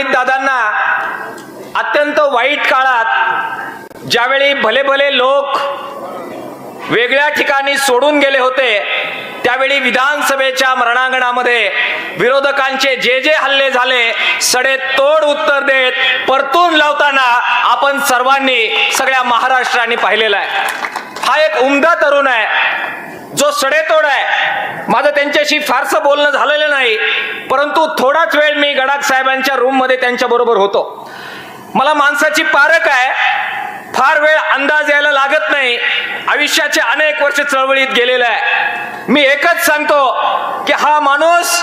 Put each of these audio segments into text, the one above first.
अमित दादांना अत्यंत वाईट काळात ज्यावेळी भले भले लोक वेगळ्या ठिकाणी सोडून गेले होते त्यावेळी विधानसभेच्या रणांगणामध्ये विरोधकांचे जे जे हल्ले झाले सडेतोड उत्तर देत परतून लावताना आपण सर्वांनी सगळ्या महाराष्ट्राने पाहिलेला आहे। हा एक उमदा तरुण आहे जो सडेतोड आहे। माझं त्यांच्याशी फारसं बोलणं झालेलं नाही, परंतु थोडाच वेळ मी गडाख साहेबांच्या रूम मध्ये त्यांच्या बरोबर होतो। मला माणसाची पारख आहे, फार वेळ अंदाज यायला लागत नाही। आयुष्याचे अनेक वर्ष चळवळीत गेलेला आहे। मी एकच सांगतो की हा माणूस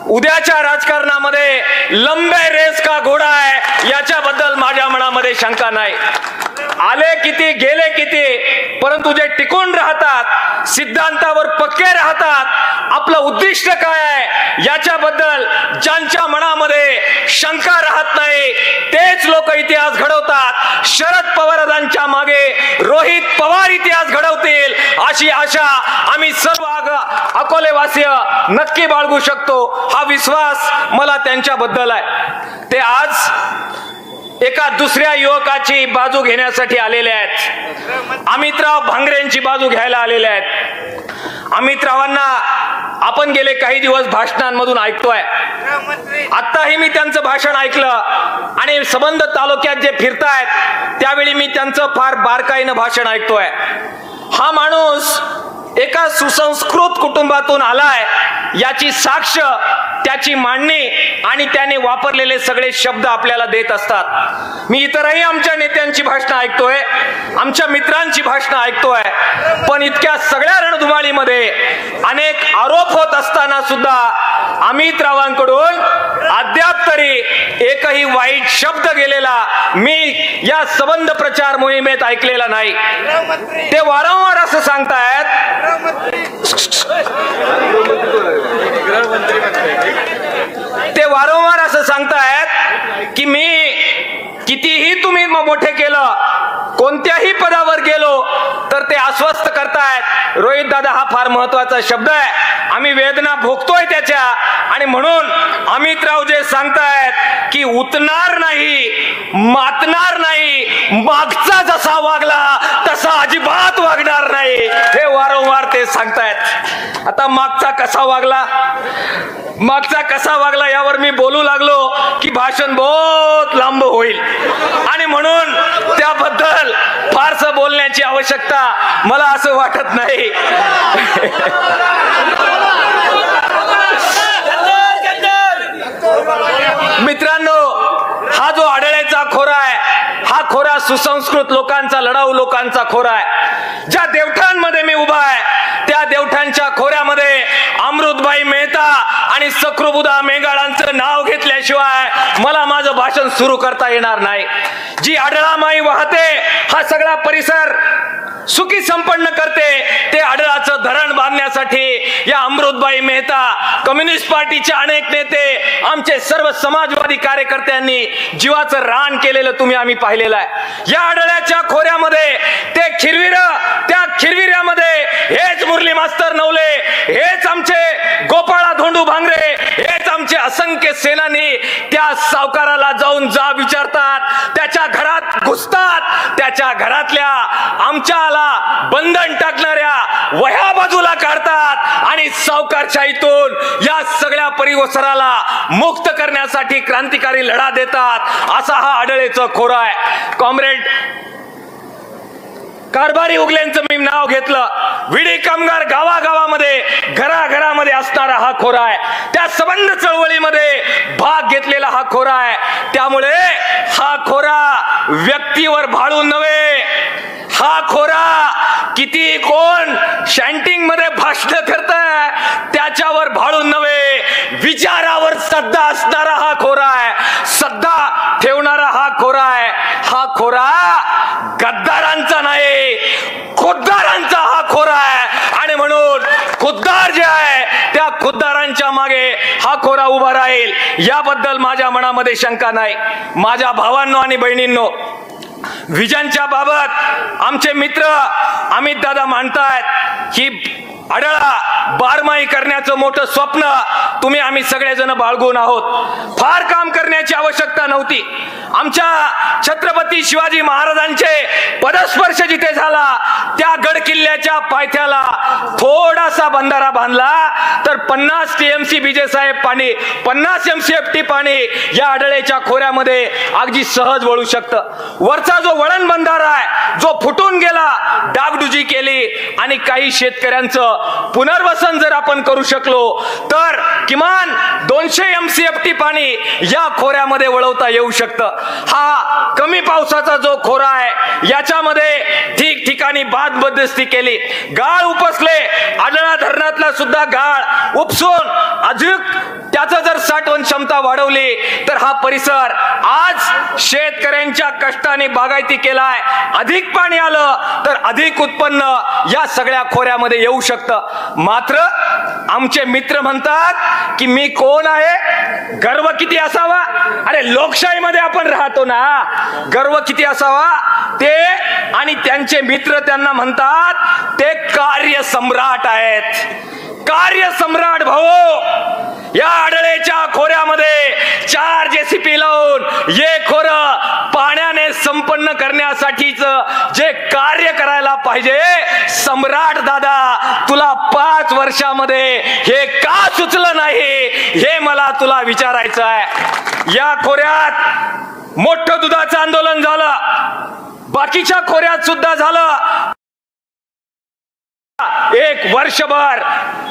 उद्याच्या राजकारणामध्ये लंबे रेस का घोडा आहे याच्याबद्दल माझ्या मनामध्ये शंका नाही। आले किती गेले किती, परंतु जे टिकून राहतात, सिद्धांतावर पक्के राहतात, आपलं उद्दिष्ट काय आहे याच्याबद्दल ज्यांच्या मनामध्ये शंका राहत नाही तेच लोक इतिहास घडवतात। शरद पवारांच्या मागे रोहित पवार इतिहास घडवतील अशी आशा आम्ही सर्व अकोलेवासीय नक्की बाळगू शकतो। हा विश्वास मला त्यांच्याबद्दल आहे। ते आज एका दुसऱ्या युवकाची बाजू घेण्यासाठी आलेले आहेत। अमितराव भांगरेंची बाजू घ्यायला आलेले आहेत। अमितरावांना आपण गेले काही दिवस भाषणांमधून ऐकतोय। आताही मी त्यांचं भाषण ऐकलं आणि संबंध तालुक्यात जे फिरतायत त्यावेळी मी त्यांचं फार बारकाईनं भाषण ऐकतोय। हा माणूस एका सुसंस्कृत कुटुंबातून आलाय याची साक्ष त्याची मांडणी आणि त्याने वापरलेले सगळे शब्द आपल्याला देत असतात। मी इतरही आमच्या नेत्यांची भाषणं ऐकतोय, आमच्या मित्रांची भाषणं ऐकतोय, पण इतक्या सगळ्या रणधुमाळीमध्ये अनेक आरोप होत असताना सुद्धा अमितरावांकडून अद्याप तरी एकही वाईट शब्द गेलेला मी या संबंध प्रचार मोहिमेत ऐकलेला नाही। ते वारंवार असं सांगतायत की मी कितीही तुम्ही मोठे केलं, कोणत्याही पदावर गेलो तर ते आश्वस्त करतायत रोहित दादा हा फार महत्वाचा शब्द आहे, आम्ही वेदना भोगतोय त्याच्या, आणि म्हणून अमितराव जे सांगतायत की उतणार नाही, मातणार नाही, मागचा जसा वागला तसा अजिबात वागणार नाही, हे वारंवार ते सांगतायत। आता मागचा कसा वागला यावर मी बोलू लागलो की भाषण बहुत लांब होईल, आणि म्हणून त्याबद्दल फारसं बोलण्याची आवश्यकता मला असं वाटत नाही। मित्रांनो, हा जो आढळेचा खोरा आहे हा खोरा सुसंस्कृत लोकांचा, लढाऊ लोकांचा खोरा आहे। ज्या देवठांमध्ये मी उभा आहे त्या देवठांच्या खोऱ्यामध्ये अमृतबाई मेहता आणि सकृबुदा मेघाळांचं नाव घेतल्याशिवाय मला माझं भाषण सुरू करता येणार नाही। जी आढळामाई वाहते हा सगळा परिसर सुखी संपन्न करते, ते आढळाचं धरण बांधण्यासाठी या अमृतबाई मेहता, कम्युनिस्ट पार्टीचे अनेक नेते, आमचे सर्व समाजवादी कार्यकर्त्यांनी जीवाचं रान केलेलं तुम्ही आम्ही पाहिलेलं आहे। या आढळ्याच्या खोऱ्यामध्ये ते खिरवीर, त्या खिरविऱ्यामध्ये हेच मुरली मास्तर नवले, हेच आमचे गोपाळा धोंडू भांगरे, हेच आमचे असंख्य सेनानी त्या सावकाराला जाऊन जा विचारतात, त्याच्या घरात घुसतात, त्याच्या घरातल्या आमच्याला बंधन टाकणाऱ्या वह्या बाजूला काढतात आणि सावकारशाहीतून या सगळ्या परिसराला मुक्त करण्यासाठी क्रांतिकारी लढा देतात। असा हा आढळेचा खोरा आहे। कॉम्रेड कारभारी उगलेंचं मी नाव घेतलं, विडी कामगार गावागावामध्ये, घराघरामध्ये असणारा हा खोरा आहे। त्या संबंध चळवळीमध्ये भाग घेतलेला हा खोरा आहे। त्यामुळे हा खोरा व्यक्तीवर भाळून नव्हे, हा खोरा किती कोण शँटिंग मध्ये भाषण करताय त्याच्यावर भाळून नव्हे, विचारावर श्रद्धा असणारा हा खोरा आहे, श्रद्धा ठेवणारा हा खोरा आहे। हा खोरा गद्दारांचा नाही, खुद्दारांचा हा खोरा आहे, आणि म्हणून खुद्दार जे आहे त्या खुद्दारांच्या मागे हा खोरा उभा राहील याबद्दल माझ्या मनामध्ये शंका नाही। माझ्या भावांनो आणि बहिणींनो, विजनच्या बाबत आमचे मित्र अमित दादा मानतायत की आढळा बारमाही करण्याचं मोठं स्वप्न तुम्ही आम्ही सगळेजण बाळगून आहोत. फार काम करण्याची आवश्यकता नव्हती. आमच्या छत्रपती शिवाजी महाराजांचे पदस्पर्श जिथे झाला त्या गड किल्ल्याच्या पायथ्याला थोडासा बंधारा बांधला तर 50 TMC बीजे साहेब पाणी, 50 MCFT पाणी या आढळेच्या खोऱ्यामध्ये अगदी सहज वळू शकतं. वरचा जो वळण बंधारा आहे जो फुटून गेला, डागडुजी केली आणि काही शेतकऱ्यांचं पुनर्वसन जर आपण करू शकलो तर किमान 200 MCFT पाणी या खोऱ्यामध्ये वळवता येऊ शकतं. हा कमी पावसाचा जो खोरा आहे याच्यामध्ये ठिकठिकाणी बादबंदिस्ती केली, गाळ उपसले, आढळा धरणातला सुद्धा गाळ उपसून अधिक त्याचं जर साठवण क्षमता वाढवली तर हा परिसर आज शेतकऱ्यांच्या कष्टाने बागायती केलाय. अधिक पाणी आलं तर अधिक उत्पन्न या सगळ्या खोऱ्यामध्ये येऊ शकतं. मात्र आमचे मित्र म्हणतात की मी कोण आहे, गर्व किती असावा. अरे लोकशाहीमध्ये आपण राहतो ना, गर्व किती असावा. ते आणि त्यांचे मित्र त्यांना म्हणतात ते कार्यसम्राट आहेत. कार्यसम्राट भाऊ, या आढळेच्या खोऱ्यामध्ये 4 JCP लावून हे खोरं पाण्याने संपन्न करण्यासाठीच जे कार्य करायला पाहिजे, सम्राट दादा तुला 5 वर्षामध्ये हे का सुचलं नाही हे मला तुला विचारायचं आहे. या खोऱ्यात मोठं दुधाचं आंदोलन झालं, बाकीच्या खोऱ्यात सुद्धा झालं. एक वर्षभर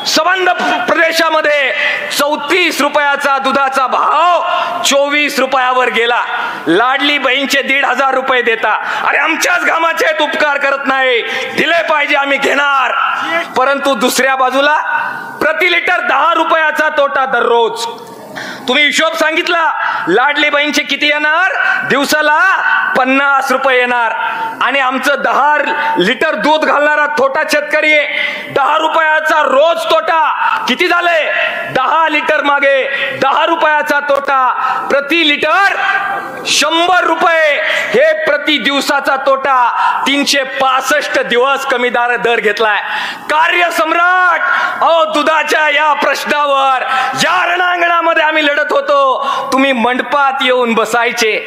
संबंध प्रदेशामध्ये 34 रुपयाचा दुधाचा भाव 24 रुपयावर गेला. लाडली बहीणचे 1,500 रुपये देता. अरे आमच्याच घामाचे उपकार करत नाही, दिले पाहिजे आम्ही घेणार. परंतु दुसऱ्या बाजूला प्रति लिटर 10 रुपयाचा तोटा दररोज. तुम्ही हिशोब सांगितला, लाडली बहीणचे किती येणार, दिवसाला 50 रुपये येणार. आणि आमचं 10 लिटर दूध घालणारा छोटा शेतकरी 10 रुपयाचा रोज तोटा. किती झाले, 10 लिटर मागे 10 रुपयाचा तोटा. प्रति लिटर 100 रुपये हे प्रति दिवसाचा तोटा. 365 दिवस कमी दर घेतलाय. कार्यसम्राट, अहो दुधाच्या या प्रश्नावर या रणांगणामध्ये आम्ही लढत होतो. तुम्ही मंडपात येऊन बसायचे,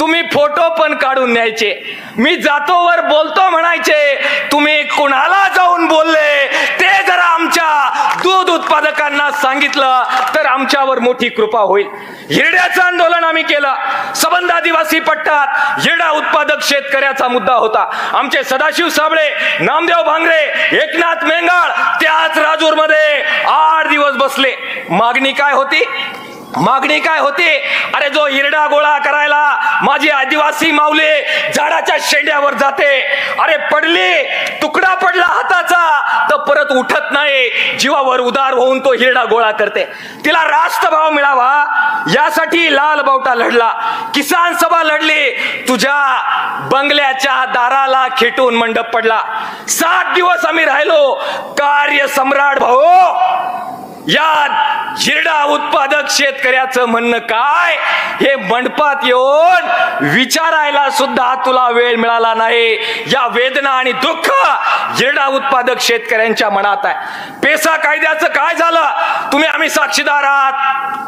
तुम्ही फोटो पण काढून न्यायचे. मी जातो वर बोलतो म्हणायचे, तुम्ही कुणाला जाऊन बोलले ते जरा आमच्या दूध उत्पादकांना सांगितलं तर आमच्यावर मोठी कृपा होईल. हिरड्याचं आंदोलन आम्ही केलं. सबंध आदिवासी पट्ट्यात हिरडा उत्पादक शेतकऱ्याचा मुद्दा होता. आमचे सदाशिव साबळे, नामदेव भांगरे, एकनाथ मेंगाळ त्याच राजूरमध्ये 8 दिवस बसले. मागणी काय होती, मागणी काय होती, अरे जो हिरडा गोळा करायला माझी आदिवासी माऊले झाडाच्या शेंड्यावर जाते, अरे पडली, तुकडा पडला हाताचा तर परत उठत नाही, जीवावर उदार होऊन तो हिरडा गोळा करते. तिला रास्त भाव मिळावा यासाठी लाल बावटा लढला, किसान सभा लढली, तुझ्या बंगल्याच्या दाराला खेटून मंडप पडला. 7 दिवस आम्ही राहिलो. कार्यसम्राट भाऊ, या हिरडा उत्पादक शेतकऱ्याचं म्हणणं काय हे मंडपात येऊन विचारायला सुद्धा तुला वेळ मिळाला नाही. या वेदना आणि दुःख हिरडा उत्पादक शेतकऱ्यांच्या मनात आहे. पेसा कायद्याचं काय झालं, तुम्ही आम्ही साक्षीदार आहात.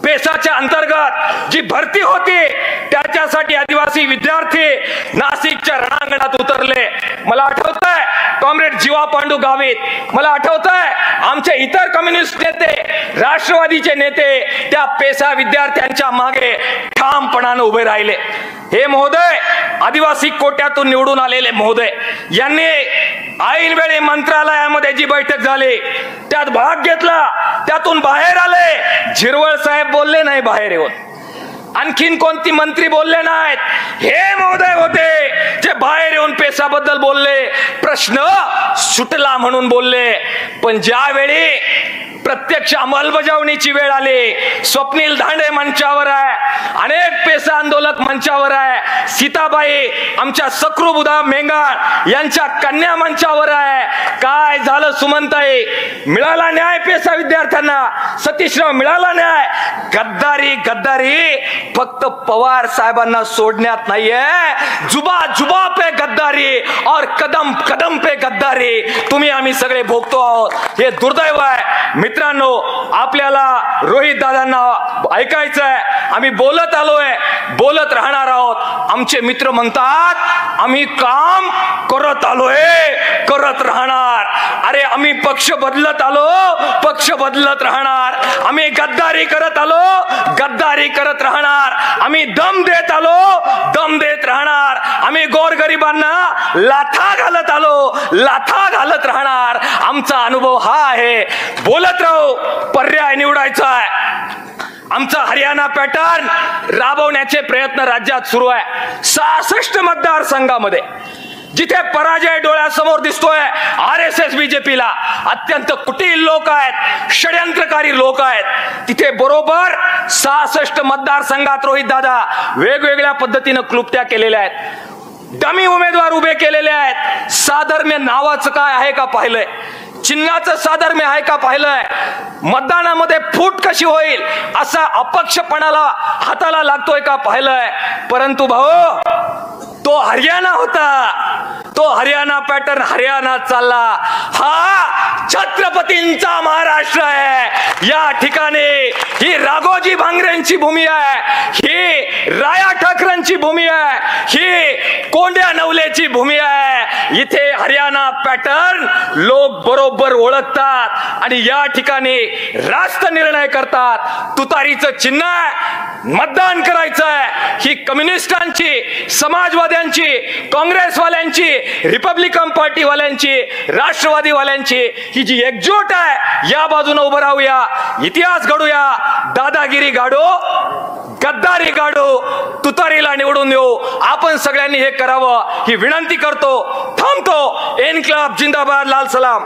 पेसाच्या अंतर्गत जी भरती होती त्याच्यासाठी आदिवासी विद्यार्थी नाशिकच्या रणांगणात उतरले. मला आठवतंय कॉम्रेड जीवा पांडू गावित, मला आठवतंय आमचे इतर कम्युनिस्ट नेते, राष्ट्रवादीचे नेते त्या पेसा विद्यार्थ्यांच्या मागे ठामपणाने उभे राहिले. हे महोदय आदिवासी कोट्यातून निवडून आलेले महोदय यांनी ऐनवेळी मंत्रालयामध्ये जी बैठक झाली त्यात भाग घेतला, त्यातून बाहेर आले. झिरवळ साहेब बोलले नाही बाहेर येऊन, आणखीन कोणती मंत्री बोलले नाहीत. हे महोदय होते जे बाहेर येऊन पेसाबद्दल बोलले, प्रश्न सुटला म्हणून बोलले. पण ज्यावेळी प्रत्यक्ष अंमलबजावणीची वेळ आली, स्वप्नील धांडे मंचावर आहे, अनेक पेसा आंदोलक मंचावर आहे, सीताबाई आमच्या सकृबुधा मेंगाळ यांच्या कन्या मंचावर आहे. काय झालं सुमनताई? मिळाला न्याय पेसा विद्यार्थ्यांना, सतीशराव मिळाला न्याय. गद्दारी गद्दारी फक्त पवार साहेबांना सोडण्यात नाहीये, जुबा जुबा पे गद्दारी और कदम कदम पे गद्दारी तुम्ही आम्ही सगळे भोगतो आहोत. हे दुर्दैव आहे मित्रांनो. आपल्याला रोहित दादांना ऐकायचं आहे. आम्ही बोलत आलोय, बोलत राहणार आहोत. आमचे मित्र म्हणतात आम्ही काम करत आलोय, करत राहणार. अरे आम्ही पक्ष बदलत आलो, पक्ष बदलत राहणार. आम्ही गद्दारी करत आलो, गद्दारी करत राहणार. आम्ही दम देत आलो, दम देत राहणार. आम्ही गोरगरिबांना लाथा घालत आलो, लाथा घालत राहणार. आमचा अनुभव हा आहे. बोलत राहू, पर्याय निवडायचा आहे. आमचा हरियाणा पॅटर्न राबवण्याचे प्रयत्न राज्यात सुरू आहे. 66 मतदारसंघामध्ये जिथे पराजय डोळ्यासमोर दिसतोय, RSS बीजेपीला अत्यंत कुटील लोक आहेत, षड्यंत्रकारी लोक आहेत, तिथे बरोबर 66 मतदारसंघात रोहित दादा वेगवेगळ्या पद्धतीनं क्लुप्त्या केलेल्या आहेत. डमी उमेदवार उभे केलेले आहेत. साधर्म्य नावाचं काय आहे का पाहिलंय? चिन्हाचं साधर्म्य आहे का पाहिलंय? मतदानामध्ये फूट कशी होईल असा अपक्षपणाला हाताला लागतोय का पाहिलंय? परंतु भाऊ, तो हरियाणा होता, तो हरियाणा पॅटर्न हरियाणा चालला. हा छत्रपतींचा महाराष्ट्र आहे. या ठिकाणी ही राघोजी भांगरेंची भूमी आहे, ही राया ठाकरेंची भूमी आहे, ही कोंड्या नवलेची भूमी आहे. इथे हरियाणा पॅटर्न लोक बरोबर ओळखतात आणि या ठिकाणी रास्त निर्णय करतात. तुतारीचं चिन्ह आहे, मतदान करायचं आहे. ही कम्युनिस्टांची, समाजवाद्यांची, काँग्रेसवाल्यांची, रिपब्लिकन पार्टीवाल्यांची, राष्ट्रवादीवाल्यांची ही जी एकजूट आहे, या बाजूने उभं राहूया, इतिहास घडूया, दादागिरी गाडो, गद्दारी गाडो, तुतारीला निवडून देऊ. आपण सगळ्यांनी हे करावं ही विनंती करतो. थांबतो. इन्क्लाब जिंदाबाद, लाल सलाम.